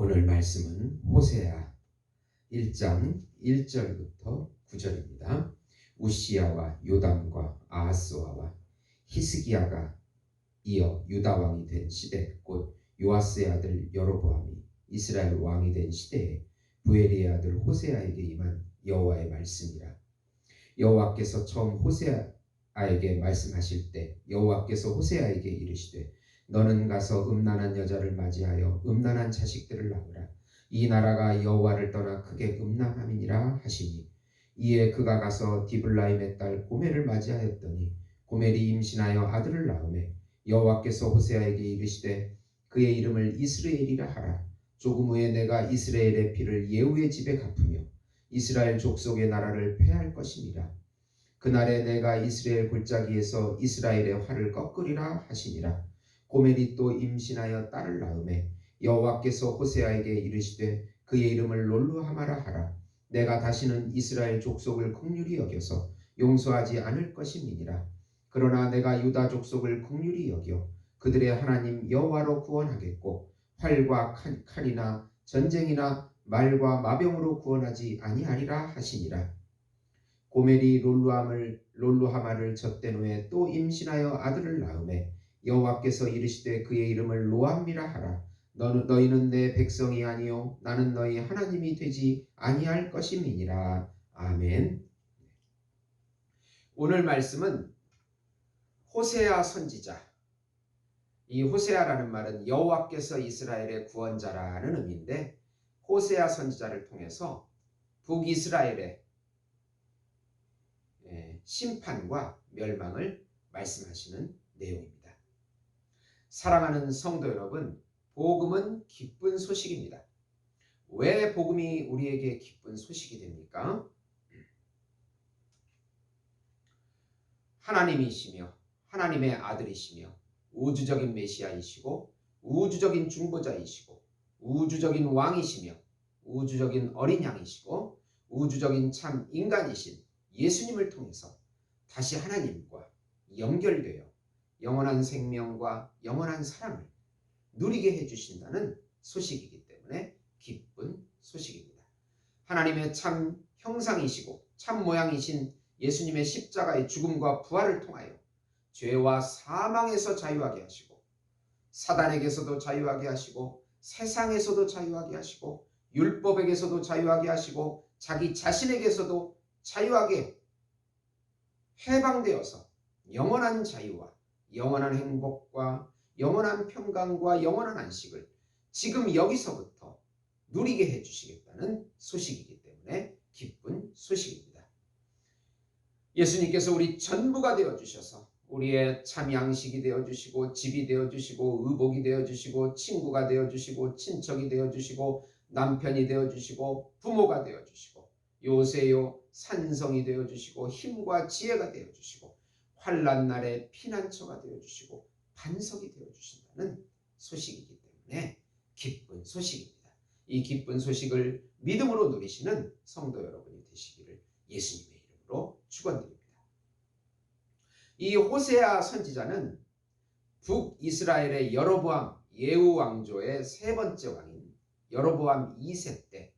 오늘 말씀은 호세아 1장 1절부터 9절입니다. 우시야와 요담과 아하스와와 히스기야가 이어 유다 왕이 된 시대, 곧 요아스의 아들 여로보암이 이스라엘 왕이 된 시대에 부엘리의 아들 호세아에게 임한 여호와의 말씀이라. 여호와께서 처음 호세아에게 말씀하실 때 여호와께서 호세아에게 이르시되 너는 가서 음란한 여자를 맞이하여 음란한 자식들을 낳으라. 이 나라가 여호와를 떠나 크게 음란함이니라 하시니, 이에 그가 가서 디블라임의 딸 고멜을 맞이하였더니 고멜이 임신하여 아들을 낳으매 여호와께서 호세아에게 이르시되 그의 이름을 이스라엘이라 하라. 조금 후에 내가 이스라엘의 피를 예후의 집에 갚으며 이스라엘 족속의 나라를 폐할 것이니라. 그날에 내가 이스라엘 골짜기에서 이스라엘의 활을 꺾으리라 하시니라. 고멜이 또 임신하여 딸을 낳으매 여호와께서 호세아에게 이르시되 그의 이름을 롤루하마라 하라. 내가 다시는 이스라엘 족속을 긍휼히 여겨서 용서하지 않을 것임이니라. 그러나 내가 유다 족속을 긍휼히 여겨 그들의 하나님 여호와로 구원하겠고 활과 칼이나 전쟁이나 말과 마병으로 구원하지 아니하리라 하시니라. 고멜이 롤루하마를 젖된 후에 또 임신하여 아들을 낳으매 여호와께서 이르시되 그의 이름을 로암미라 하라. 너희는 내 백성이 아니요 나는 너희 하나님이 되지 아니할 것임이니라. 아멘. 오늘 말씀은 호세아 선지자. 이 호세아라는 말은 여호와께서 이스라엘의 구원자라는 의미인데, 호세아 선지자를 통해서 북이스라엘의 심판과 멸망을 말씀하시는 내용입니다. 사랑하는 성도 여러분, 복음은 기쁜 소식입니다. 왜 복음이 우리에게 기쁜 소식이 됩니까? 하나님이시며 하나님의 아들이시며 우주적인 메시아이시고 우주적인 중보자이시고 우주적인 왕이시며 우주적인 어린 양이시고 우주적인 참 인간이신 예수님을 통해서 다시 하나님과 연결되어 영원한 생명과 영원한 사랑을 누리게 해주신다는 소식이기 때문에 기쁜 소식입니다. 하나님의 참 형상이시고 참 모양이신 예수님의 십자가의 죽음과 부활을 통하여 죄와 사망에서 자유하게 하시고 사단에게서도 자유하게 하시고 세상에서도 자유하게 하시고 율법에게서도 자유하게 하시고 자기 자신에게서도 자유하게 해방되어서 영원한 자유와 영원한 행복과 영원한 평강과 영원한 안식을 지금 여기서부터 누리게 해주시겠다는 소식이기 때문에 기쁜 소식입니다. 예수님께서 우리 전부가 되어주셔서 우리의 참 양식이 되어주시고 집이 되어주시고 의복이 되어주시고 친구가 되어주시고 친척이 되어주시고 남편이 되어주시고 부모가 되어주시고 요새요 산성이 되어주시고 힘과 지혜가 되어주시고 환난 날에 피난처가 되어주시고 반석이 되어주신다는 소식이기 때문에 기쁜 소식입니다. 이 기쁜 소식을 믿음으로 누리시는 성도 여러분이 되시기를 예수님의 이름으로 축원드립니다. 이 호세아 선지자는 북이스라엘의 여로보암 예후 왕조의 세 번째 왕인 여로보암 2세 때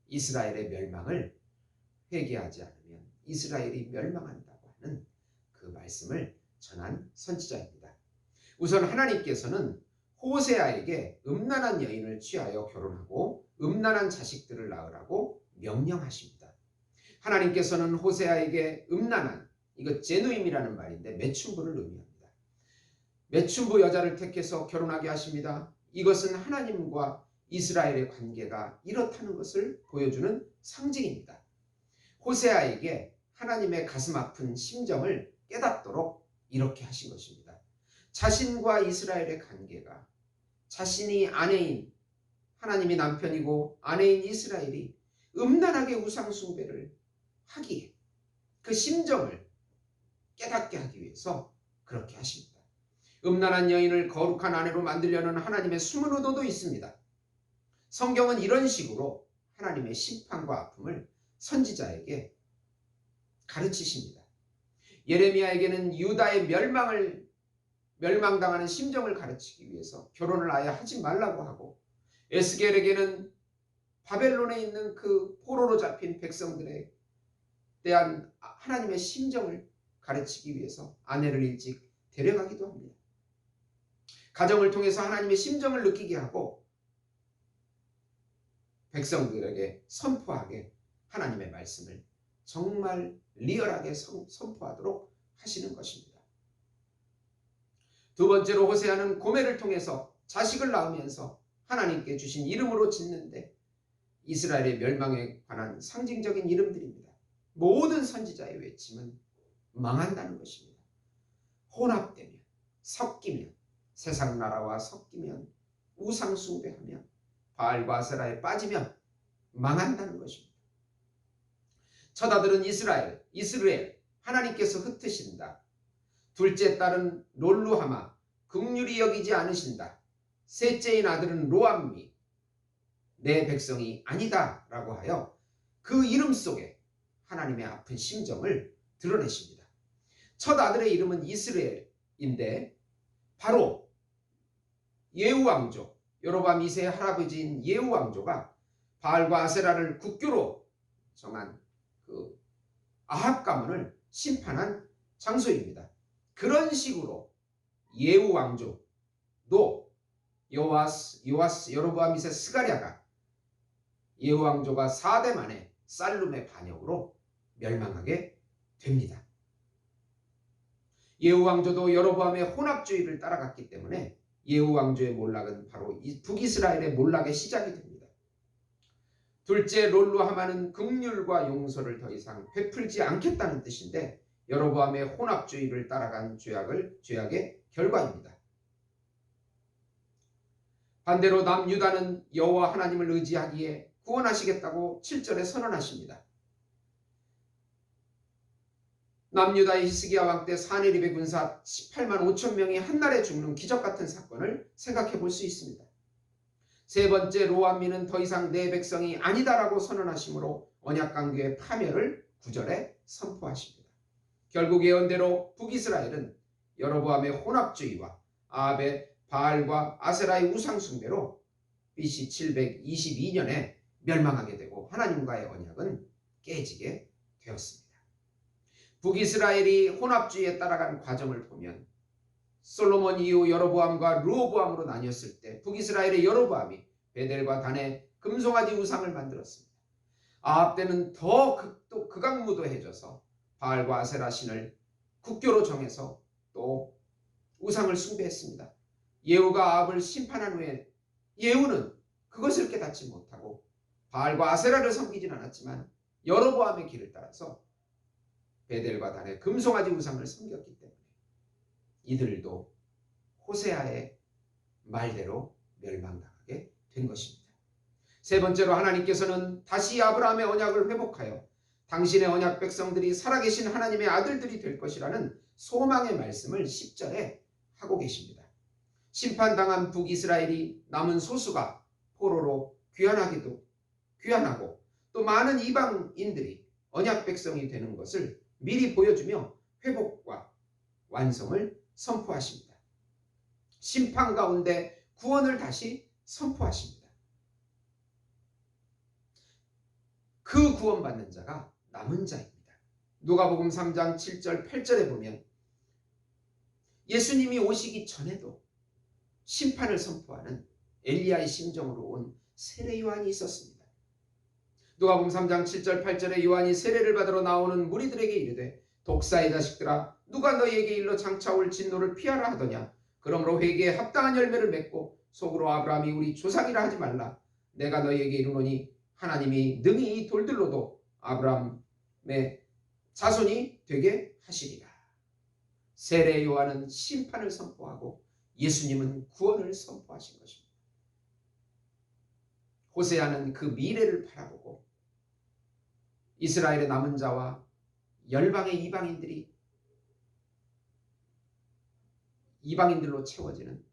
이스라엘의 멸망을 회개하지 않으면 이스라엘이 멸망한다고 하는 그 말씀을 전한 선지자입니다. 우선 하나님께서는 호세아에게 음란한 여인을 취하여 결혼하고 음란한 자식들을 낳으라고 명령하십니다. 하나님께서는 호세아에게 음란한, 이거 제누임이라는 말인데 매춘부를 의미합니다. 매춘부 여자를 택해서 결혼하게 하십니다. 이것은 하나님과 이스라엘의 관계가 이렇다는 것을 보여주는 상징입니다. 호세아에게 하나님의 가슴 아픈 심정을 깨닫도록 이렇게 하신 것입니다. 자신과 이스라엘의 관계가, 자신이 아내인 하나님이 남편이고 아내인 이스라엘이 음란하게 우상 숭배를 하기에 그 심정을 깨닫게 하기 위해서 그렇게 하십니다. 음란한 여인을 거룩한 아내로 만들려는 하나님의 숨은 의도도 있습니다. 성경은 이런 식으로 하나님의 심판과 아픔을 선지자에게 가르치십니다. 예레미야에게는 유다의 멸망당하는 심정을 가르치기 위해서 결혼을 아예 하지 말라고 하고, 에스겔에게는 바벨론에 있는 그 포로로 잡힌 백성들에 대한 하나님의 심정을 가르치기 위해서 아내를 일찍 데려가기도 합니다. 가정을 통해서 하나님의 심정을 느끼게 하고 백성들에게 선포하게 하나님의 말씀을 정말 리얼하게 선포하도록 하시는 것입니다. 두 번째로 호세아는 고멜을 통해서 자식을 낳으면서 하나님께 주신 이름으로 짓는데 이스라엘의 멸망에 관한 상징적인 이름들입니다. 모든 선지자의 외침은 망한다는 것입니다. 혼합되면, 섞이면, 세상 나라와 섞이면, 우상 숭배하면, 바알과 아세라에 빠지면 망한다는 것입니다. 첫 아들은 이스라엘, 하나님께서 흩으신다. 둘째 딸은 롤루하마, 긍휼히 여기지 않으신다. 셋째인 아들은 로암미, 내 백성이 아니다 라고 하여 그 이름 속에 하나님의 아픈 심정을 드러내십니다. 첫 아들의 이름은 이스라엘인데 바로 예후 왕조, 여로보암 2세의 할아버지인 예후 왕조가 바알과 아세라를 국교로 정한 그 아합 가문을 심판한 장소입니다. 그런 식으로 예후 왕조도 여로보암 2세 스가랴가 예후 왕조가 4대 만에 살룸의 반역으로 멸망하게 됩니다. 예후 왕조도 여로보암의 혼합주의를 따라갔기 때문에 예후 왕조의 몰락은 바로 북이스라엘의 몰락의 시작이 됩니다. 둘째 롤루하마는 긍휼과 용서를 더 이상 베풀지 않겠다는 뜻인데 여로보암의 혼합주의를 따라간 죄악의 결과입니다. 반대로 남유다는 여호와 하나님을 의지하기에 구원하시겠다고 7절에 선언하십니다. 남유다의 히스기야 왕 때 사네립의 군사 18만 5천 명이 한날에 죽는 기적같은 사건을 생각해 볼 수 있습니다. 세 번째 로암미는 더 이상 내 백성이 아니다라고 선언하시므로 언약강교의 파멸을 9절에 선포하십니다. 결국 예언대로 북이스라엘은 여로보암의 혼합주의와 아합의 바알과 아세라의 우상숭배로 BC 722년에 멸망하게 되고 하나님과의 언약은 깨지게 되었습니다. 북이스라엘이 혼합주의에 따라간 과정을 보면 솔로몬 이후 여로보암과 르호보암으로 나뉘었을 때 북이스라엘의 여로보암이 베델과 단에 금송아지 우상을 만들었습니다. 아합 때는 더 극악무도해져서 바알과 아세라 신을 국교로 정해서 또 우상을 숭배했습니다. 예후가 아합을 심판한 후에 예후는 그것을 깨닫지 못하고 바알과 아세라를 섬기진 않았지만 여로보암의 길을 따라서 베델과 단의 금송아지 우상을 섬겼기 때문에 이들도 호세아의 말대로 멸망당하게 된 것입니다. 세 번째로 하나님께서는 다시 아브라함의 언약을 회복하여 당신의 언약 백성들이 살아계신 하나님의 아들들이 될 것이라는 소망의 말씀을 10절에 하고 계십니다. 심판당한 북이스라엘이 남은 소수가 포로로 귀환하고 또 많은 이방인들이 언약 백성이 되는 것을 미리 보여주며 회복과 완성을 선포하십니다. 심판 가운데 구원을 다시 선포하십니다. 그 구원받는 자가 남은 자입니다. 누가복음 3장 7절 8절에 보면 예수님이 오시기 전에도 심판을 선포하는 엘리야의 심정으로 온 세례 요한이 있었습니다. 누가복음 3장 7절 8절에 요한이 세례를 받으러 나오는 무리들에게 이르되 독사의 자식들아 누가 너희에게 일러 장차 올 진노를 피하라 하더냐. 그러므로 회개에 합당한 열매를 맺고 속으로 아브라함이 우리 조상이라 하지 말라. 내가 너희에게 이르노니 하나님이 능히 이 돌들로도 아브라함의 자손이 되게 하시리라. 세례 요한은 심판을 선포하고 예수님은 구원을 선포하신 것입니다. 호세아는 그 미래를 바라보고 이스라엘의 남은 자와 열방의 이방인들로 채워지는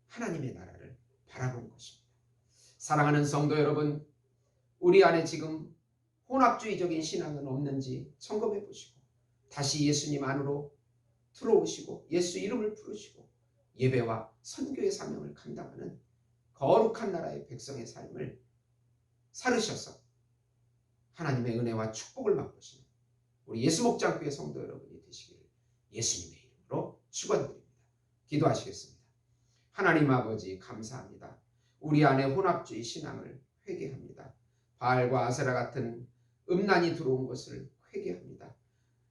하나님의 나라를 바라본 것입니다. 사랑하는 성도 여러분, 우리 안에 지금 혼합주의적인 신앙은 없는지 점검해 보시고 다시 예수님 안으로 들어오시고 예수 이름을 부르시고 예배와 선교의 사명을 감당하는 거룩한 나라의 백성의 삶을 살으셔서 하나님의 은혜와 축복을 맛보시는 우리 예수목장교회 성도 여러분이 되시기를 예수님의 이름으로 축원드립니다. 기도하시겠습니다. 하나님 아버지 감사합니다. 우리 안에 혼합주의 신앙을 회개합니다. 바알과 아세라 같은 음란이 들어온 것을 회개합니다.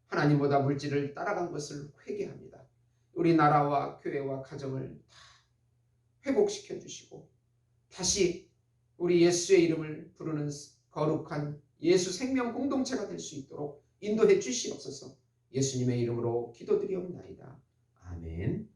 하나님보다 물질을 따라간 것을 회개합니다. 우리 나라와 교회와 가정을 다 회복시켜 주시고 다시 우리 예수의 이름을 부르는 거룩한 예수 생명 공동체가 될 수 있도록 인도해 주시옵소서. 예수님의 이름으로 기도드리옵나이다. 아멘.